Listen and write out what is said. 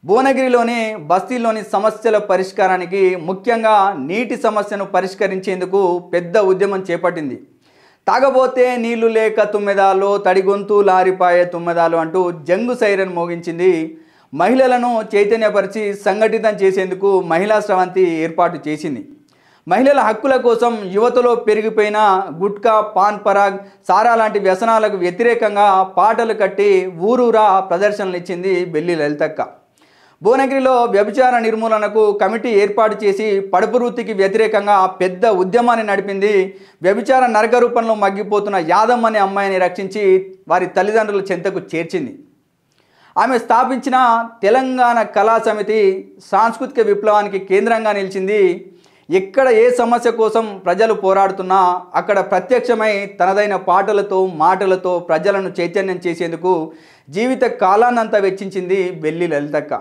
భువనగిరిలోని బస్తీల్లోని సమస్యల పరిష్కారానికి ముఖ్యంగా నీటి సమస్యను పరిష్కరించేందుకు పెద్ద ఉద్యమం చేపట్టింది. తాగబోతే నీళ్లు లేక తుమ్మెదాలో, తడిగొంతు లారిపాయే తుమ్మెదాలు అంటూ జంగు సైరన్ మోగించింది. మహిళలను చైతన్యపరిచి సంఘటితం చేసేందుకు మహిళా స్రవంతి ఏర్పాటు చేసింది. మహిళల హక్కుల కోసం యువతలో పెరిగిపోయిన గుట్కా, పాన్ పరాగ్, సారా లాంటి వ్యసనాలకు వ్యతిరేకంగా పాటలు కట్టి ఊరూరా ప్రదర్శనలు ఇచ్చింది బెల్లి లలితక్క. భువనగిరిలో వ్యభిచార నిర్మూలనకు కమిటీ ఏర్పాటు చేసి పడుపు వృత్తికి వ్యతిరేకంగా పెద్ద ఉద్యమాన్ని నడిపింది. వ్యభిచార నరక రూపంలో మగ్గిపోతున్న యాదమ్మ అనే అమ్మాయిని రక్షించి వారి తల్లిదండ్రుల చెంతకు చేర్చింది. ఆమె స్థాపించిన తెలంగాణ కళా సమితి సాంస్కృతిక విప్లవానికి కేంద్రంగా నిలిచింది. ఎక్కడ ఏ సమస్య కోసం ప్రజలు పోరాడుతున్నా అక్కడ ప్రత్యక్షమై తనదైన పాటలతో, మాటలతో ప్రజలను చైతన్యం చేసేందుకు జీవిత కాలాన్నంతా వెచ్చించింది బెల్లి లలితక్క.